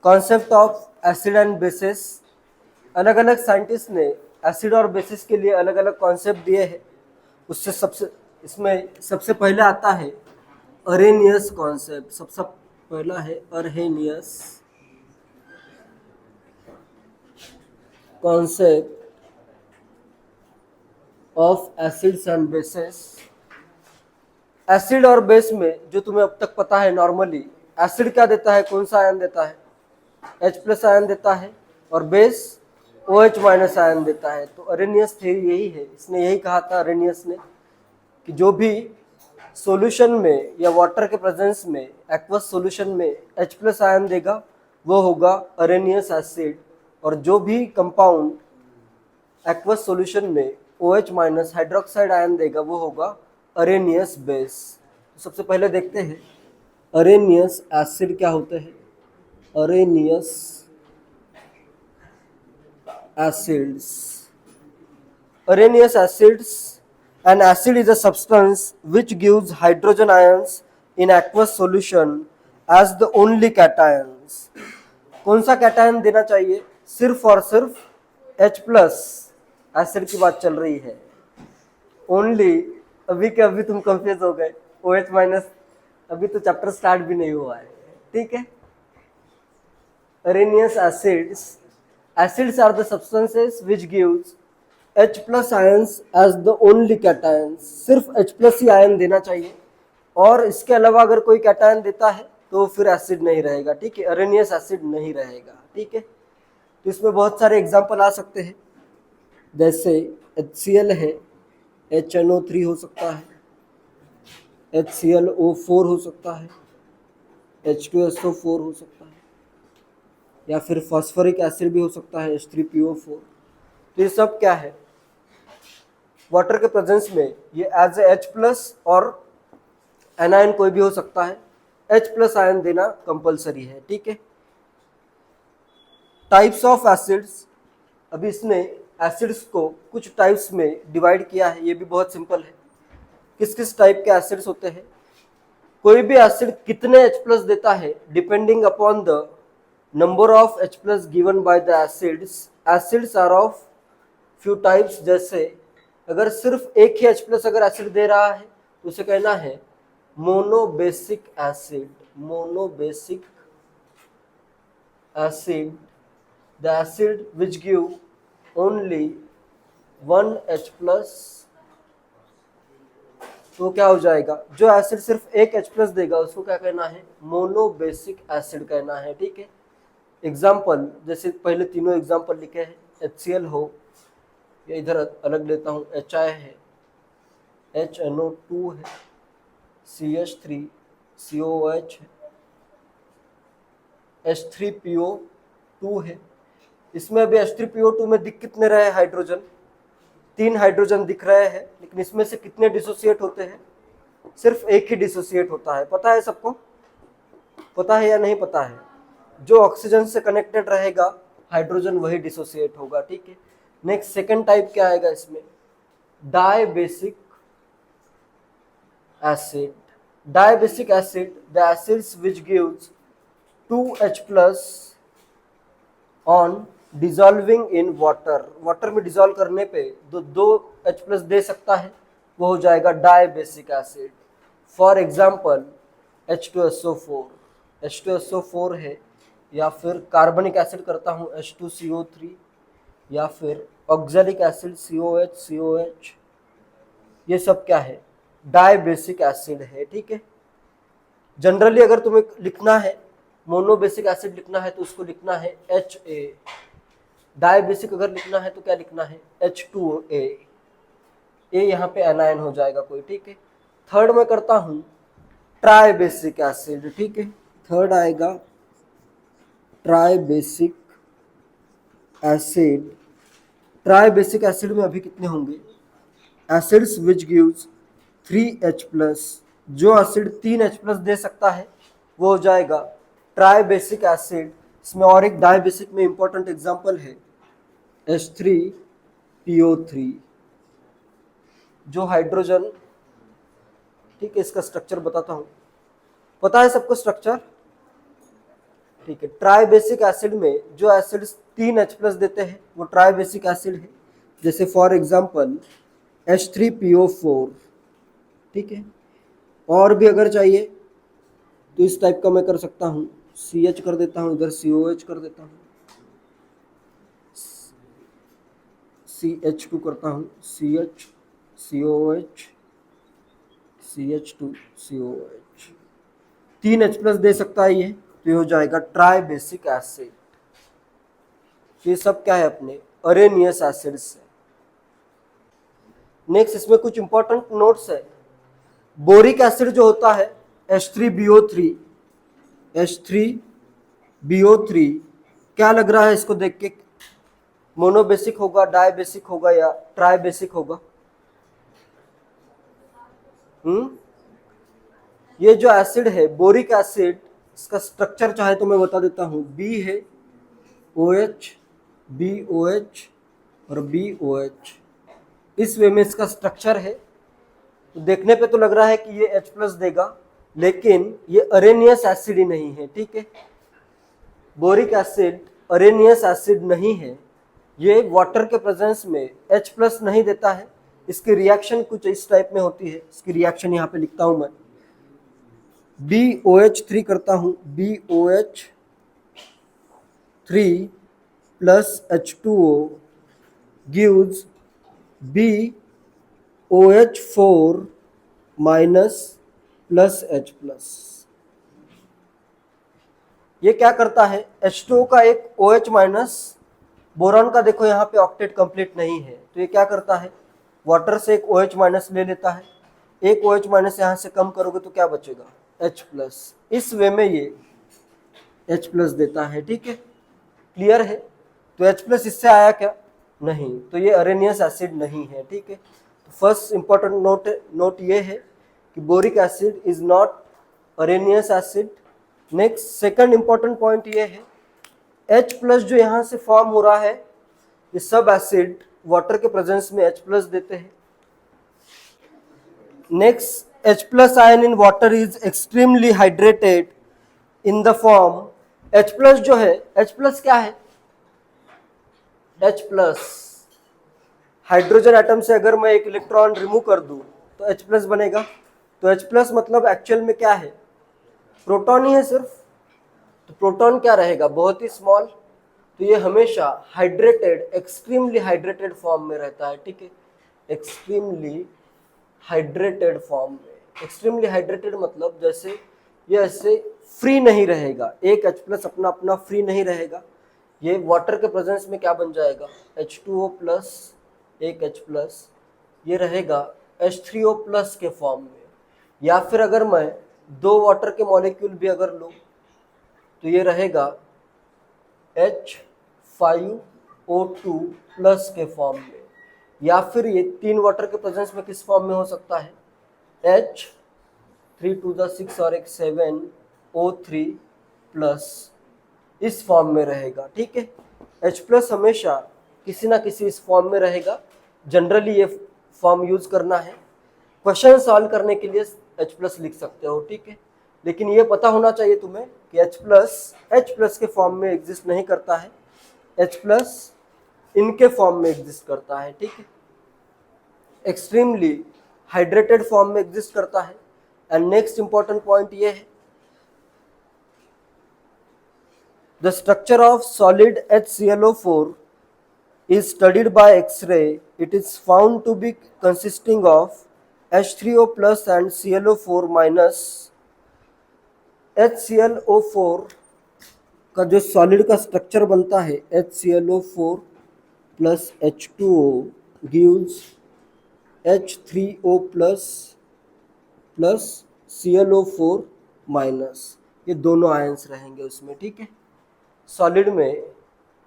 Concept of acid and bases. अलग अलग scientist ने एसिड और बेसिस के लिए अलग अलग कॉन्सेप्ट दिए हैं। उससे सबसे पहले आता है अरेनियस कॉन्सेप्ट। सबसे पहला है Arrhenius concept of acids and bases. Acid और बेस में जो तुम्हें अब तक पता है, नॉर्मली एसिड क्या देता है, कौन सा आयन देता है, H+ आयन देता है, और बेस OH- आयन देता है। तो अरेनियस थ्योरी यही है। इसने यही कहा था अरेनियस ने कि जो भी सॉल्यूशन में या वाटर के प्रेजेंस में एक्वस सॉल्यूशन में H+ आयन देगा वो होगा अरेनियस एसिड, और जो भी कंपाउंड एक्वस सॉल्यूशन में OH- हाइड्रोक्साइड आयन देगा वो होगा अरेनियस बेस। तो सबसे पहले देखते हैं अरेनियस एसिड क्या होते हैं। Arrhenius acids. Arrhenius acids. An acid is a substance which gives hydrogen ions in aqueous solution as the only cations. कौन सा कैटायन देना चाहिए? सिर्फ और सिर्फ H+ एसिड की बात चल रही है। ओनली अभी के अभी तुम कंफ्यूज हो गए। OH- अभी तो चैप्टर स्टार्ट भी नहीं हुआ है, ठीक है। Arrhenius acids are the substances which gives H+ ions as the only cations. सिर्फ H+ ही आयन देना चाहिए, और इसके अलावा अगर कोई कैटायन देता है तो फिर एसिड नहीं रहेगा, ठीक है, अरेनियस एसिड नहीं रहेगा, ठीक है। तो इसमें बहुत सारे एग्जांपल आ सकते हैं, जैसे HCl है, HNO3 हो सकता है, HClO4 हो सकता है, H2SO4 हो सकता है, या फिर फॉस्फोरिक एसिड भी हो सकता है, H3PO4। तो ये सब क्या है, वाटर के प्रेजेंस में ये एज ए H+ और एनायन कोई भी हो सकता है, H+ आयन देना कंपलसरी है, ठीक है। Types of acids. अभी इसने एसिड्स को कुछ टाइप्स में डिवाइड किया है, ये भी बहुत सिंपल है। किस किस टाइप के एसिड्स होते हैं? कोई भी एसिड कितने H+ देता है depending upon the number of H+ given by the acids. Acids are of few types. जैसे अगर सिर्फ एक ही H+ अगर एसिड दे रहा है तो उसे कहना है monobasic acid. Monobasic acid, the acid which give only one H+। तो क्या हो जाएगा, जो एसिड सिर्फ एक H+ देगा उसको क्या कहना है, मोनोबेसिक एसिड कहना है, ठीक है। एग्जाम्पल, जैसे पहले तीनों एग्जाम्पल लिखे हैं, HCl हो, या इधर अलग लेता हूँ, HI है, HNO2 है, CH3 COOH है, H3PO2 है। इसमें अभी H3PO2 में दिख कितने रहे हाइड्रोजन, 3 हाइड्रोजन दिख रहे हैं, लेकिन इसमें से कितने डिसोसिएट होते हैं, सिर्फ एक ही डिसोसिएट होता है। पता है सबको, पता है या नहीं पता है? जो ऑक्सीजन से कनेक्टेड रहेगा हाइड्रोजन वही डिसोसिएट होगा, ठीक है। नेक्स्ट सेकंड टाइप क्या आएगा इसमें, dibasic acid. Diabasic acid, the acids which gives 2H+ on dissolving in water. Water में डिजोल्व करने पे दो H+ दे सकता है, वो हो जाएगा dibasic acid. For example H2SO4, H2SO4 है, या फिर कार्बनिक एसिड करता हूँ H2CO3, या फिर ऑक्जेलिक एसिड COH। ये सब क्या है, डायबेसिक एसिड है, ठीक है। जनरली अगर तुम्हें लिखना है मोनोबेसिक एसिड लिखना है तो उसको लिखना है HA। डायबेसिक अगर लिखना है तो क्या लिखना है, H2A। ए यहाँ पे एनायन हो जाएगा कोई, ठीक है। थर्ड में करता हूँ ट्राइबेसिक एसिड, ठीक है। थर्ड आएगा ट्राइबेसिक एसिड। ट्राइबेसिक एसिड में अभी कितने होंगे, एसिड्स विच गिव्स 3H+। जो एसिड 3H+ दे सकता है वो हो जाएगा ट्राइबेसिक एसिड। इसमें और एक डायबेसिक में इंपॉर्टेंट एग्जांपल है H3PO3। जो हाइड्रोजन, ठीक है, इसका स्ट्रक्चर बताता हूँ। पता है सबको स्ट्रक्चर, ठीक है। ट्राई बेसिक एसिड में जो एसिड्स 3H+ देते हैं वो ट्राई बेसिक एसिड है। जैसे फॉर एग्जांपल H3PO4, ठीक है। और भी अगर चाहिए तो इस टाइप का मैं कर सकता हूँ, CH कर देता हूँ, इधर COH कर देता हूँ, CH2 करता हूँ, CH COH CH2 COH, 3H+ दे सकता है ये, तो ये हो जाएगा ट्राई बेसिक एसिड। ये सब क्या है अपने अरेनियस एसिड्स है। नेक्स्ट इसमें कुछ इंपॉर्टेंट नोट्स है। बोरिक एसिड जो होता है H3BO3, H3BO3 क्या लग रहा है इसको देख के, मोनोबेसिक होगा, डायबेसिक होगा या ट्राई बेसिक होगा? ये जो एसिड है बोरिक एसिड, इसका स्ट्रक्चर चाहे तो मैं बता देता हूँ। B है, OH, BOH और BOH, इस वे में इसका स्ट्रक्चर है। तो देखने पे तो लग रहा है कि ये H+ देगा, लेकिन ये अरेनियस एसिड ही नहीं है, ठीक है। बोरिक एसिड अरेनियस एसिड नहीं है, ये वाटर के प्रेजेंस में H+ नहीं देता है। इसकी रिएक्शन कुछ इस टाइप में होती है, इसकी रिएक्शन यहाँ पे लिखता हूँ मैं। BOH3 करता हूँ, BOH3 plus H2O gives BOH4 minus plus H+। ये क्या करता है, H2O का एक OH माइनस, बोरॉन का देखो यहाँ पे ऑक्टेट कंप्लीट नहीं है, तो ये क्या करता है, वाटर से एक OH माइनस ले लेता है। एक OH माइनस यहाँ से कम करोगे तो क्या बचेगा, H+। इस वे में ये H+ देता है, ठीक है। क्लियर है? तो H+ इससे आया क्या, नहीं, तो ये अरेनियस एसिड नहीं है, ठीक है। फर्स्ट इंपॉर्टेंट नोट ये है कि boric acid is not Arrhenius acid. Next second important point ये है, H+ जो यहाँ से फॉर्म हो रहा है, ये सब एसिड वाटर के प्रेजेंस में H+ देते हैं। Next, H+ ion in water is extremely hydrated in the form, H+ जो है, H+ क्या है, H+, हाइड्रोजन एटम से अगर मैं एक इलेक्ट्रॉन रिमूव कर दूं तो H+ बनेगा। तो H+ मतलब एक्चुअल में क्या है, प्रोटॉन ही है सिर्फ। तो प्रोटॉन क्या रहेगा, बहुत ही स्मॉल। तो ये हमेशा हाइड्रेटेड, एक्सट्रीमली हाइड्रेटेड फॉर्म में रहता है, ठीक है। एक्सट्रीमली हाइड्रेटेड फॉर्म में, एक्सट्रीमली हाइड्रेटेड मतलब जैसे ये ऐसे फ्री नहीं रहेगा, एक H+ अपना अपना फ्री नहीं रहेगा, ये वाटर के प्रेजेंस में क्या बन जाएगा, H2O प्लस एक H+, ये रहेगा H3O+ के फॉर्म में। या फिर अगर मैं दो वाटर के मॉलिक्यूल भी अगर लूँ तो ये रहेगा H5O2+ के फॉर्म में। या फिर ये तीन वाटर के प्रेजेंस में किस फॉर्म में हो सकता है, H3 और एक 7O3+, इस फॉर्म में रहेगा, ठीक है। H+ हमेशा किसी ना किसी इस फॉर्म में रहेगा। जनरली ये फॉर्म यूज करना है, क्वेश्चन सॉल्व करने के लिए H+ लिख सकते हो, ठीक है। लेकिन ये पता होना चाहिए तुम्हें कि H+ के फॉर्म में एग्जिस्ट नहीं करता है, H+ इनके फॉर्म में एग्जिस्ट करता है, ठीक है। एक्सट्रीमली हाइड्रेटेड फॉर्म में एग्जिस्ट करता है। एंड नेक्स्ट इंपॉर्टेंट पॉइंट ये है, the structure of solid HClO4 is studied by X-ray. It is found to be consisting of H3O+ and ClO4 minus। HClO4 का जो सॉलिड का स्ट्रक्चर बनता है HClO4 plus H2O gives H3O+ plus ClO4 minus। ये दोनों ions रहेंगे उसमें, ठीक है। सॉलिड में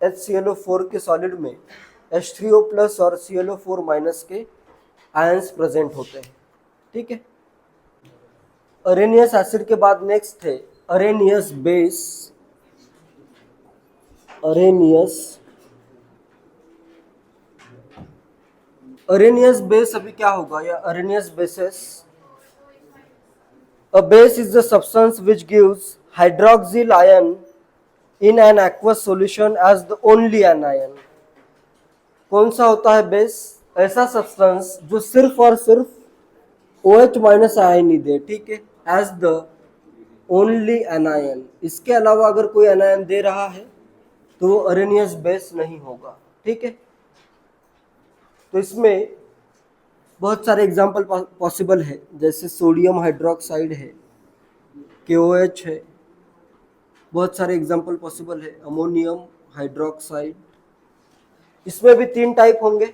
HClO4 के सॉलिड में H3O+ और ClO4- के आयंस प्रेजेंट होते हैं, ठीक है। अरेनियस एसिड के बाद नेक्स्ट है अरेनियस बेस। अरेनियस बेस अभी क्या होगा, या Arrhenius bases. A base is the substance which gives hydroxyl ion in an aqueous solution as the only anion. कौन सा होता है बेस? ऐसा सब्सटेंस जो सिर्फ और सिर्फ OH माइनस आयन ही दे, ठीक है, एज द ओनली एनायन। इसके अलावा अगर कोई एनायन दे रहा है तो वो अरेनियस बेस नहीं होगा, ठीक है। तो इसमें बहुत सारे एग्जाम्पल पॉसिबल है, जैसे सोडियम हाइड्रोक्साइड है, KOH है, बहुत सारे एग्जाम्पल पॉसिबल है, अमोनियम हाइड्रोक्साइड। इसमें भी 3 टाइप होंगे।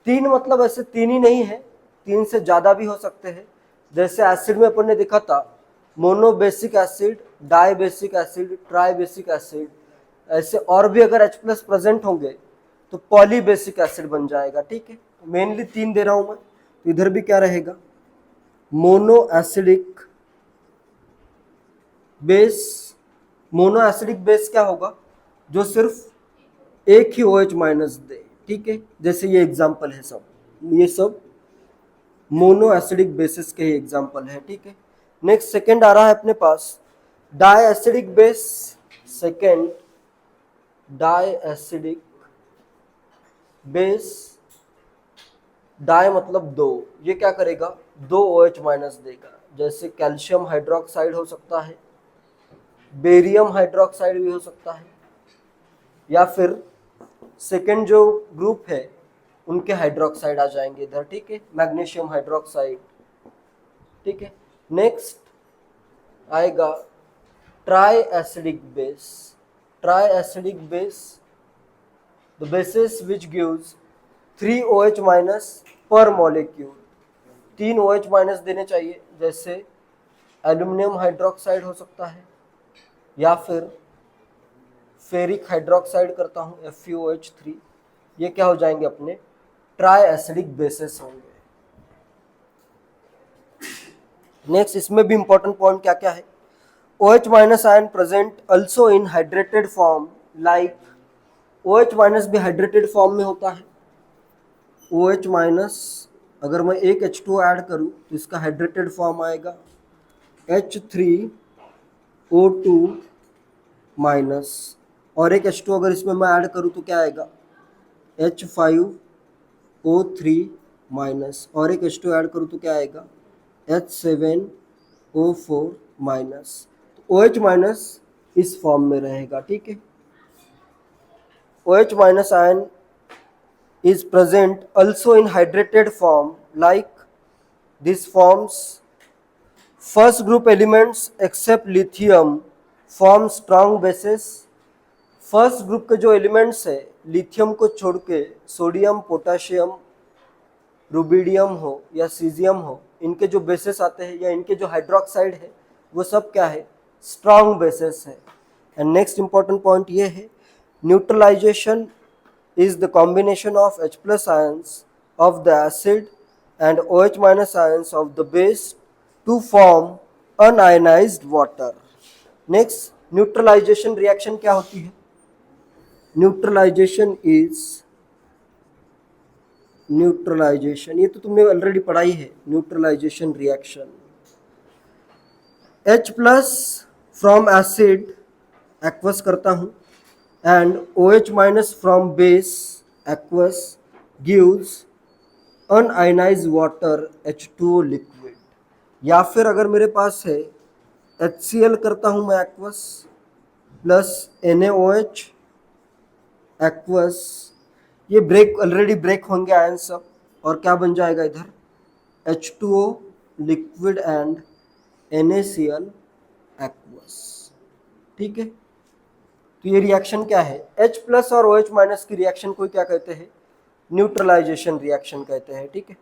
3 मतलब ऐसे 3 ही नहीं है, 3 से ज़्यादा भी हो सकते हैं। जैसे एसिड में अपन ने देखा था monobasic acid, dibasic acid, tribasic acid. ऐसे और भी अगर H+ प्रेजेंट होंगे तो पॉलीबेसिक एसिड बन जाएगा, ठीक है। मेनली 3 दे रहा हूं मैं, तो इधर भी क्या रहेगा? Mono acidic base. Mono acidic base क्या होगा? जो सिर्फ एक ही OH माइनस दे, ठीक है। जैसे ये एग्जाम्पल है सब, ये सब मोनो एसिडिक बेसिस के ही एग्जाम्पल है, ठीक है। नेक्स्ट सेकेंड आ रहा है अपने पास di acidic base. Second di acidic base, di मतलब 2, ये क्या करेगा? 2 OH माइनस देगा। जैसे कैल्शियम हाइड्रोक्साइड हो सकता है, बेरियम हाइड्रोक्साइड भी हो सकता है, या फिर सेकेंड जो ग्रुप है उनके हाइड्रोक्साइड आ जाएंगे इधर, ठीक है, मैग्नीशियम हाइड्रोक्साइड, ठीक है। नेक्स्ट आएगा try acidic base. Try acidic base, the basis which gives 3 OH minus पर मॉलिक्यूल। 3 OH माइनस देने चाहिए, जैसे एल्यूमिनियम हाइड्रोक्साइड हो सकता है, या फिर फेरिक हाइड्रोक्साइड करता हूँ FeOH3। ये क्या हो जाएंगे? अपने ट्राई एसिडिक बेसिस होंगे। नेक्स्ट इसमें भी इंपॉर्टेंट पॉइंट क्या क्या है? OH minus ion present also इन hydrated form, like OH minus भी हाइड्रेटेड फॉर्म में होता है। OH माइनस अगर मैं एक H2 ऐड करूं तो इसका हाइड्रेटेड फॉर्म आएगा H3O2 माइनस, और एक H2 अगर इसमें मैं ऐड करूं तो क्या आएगा? H5O3 माइनस, और एक H2 ऐड करूं तो क्या आएगा? H7O4 minus. तो OH माइनस इस फॉर्म में रहेगा, ठीक है। OH minus ion is present also in hydrated form, like these forms first group elements except lithium form strong bases। First group के जो एलिमेंट्स है लिथियम को छोड़ के, सोडियम, पोटाशियम, रुबिडियम हो या सीजियम हो, इनके जो बेसिस आते हैं या इनके जो हाइड्रोक्साइड है वो सब क्या है? स्ट्रॉन्ग बेसिस है। एंड नेक्स्ट इंपॉर्टेंट पॉइंट ये है, neutralisation is the combination of H+ ions of the acid and OH minus ions of the base to form unionized water। Next, neutralization reaction क्या होती है? Neutralization is, न्यूट्रलाइजेशन ये तो तुमने already पढ़ाई है। Neutralisation reaction, H+ from acid aqueous करता हूँ and OH minus from base aqueous gives unionized water H2O liquid। या फिर अगर मेरे पास है HCl करता हूँ मैं aqueous प्लस NaOH aqueous, ये ब्रेक ऑलरेडी ब्रेक होंगे आयन सब, और क्या बन जाएगा इधर? H2O liquid and NaCl aqueous, ठीक है। तो ये रिएक्शन क्या है? H+ और OH माइनस की रिएक्शन को क्या कहते हैं? न्यूट्रलाइजेशन रिएक्शन कहते हैं, ठीक है।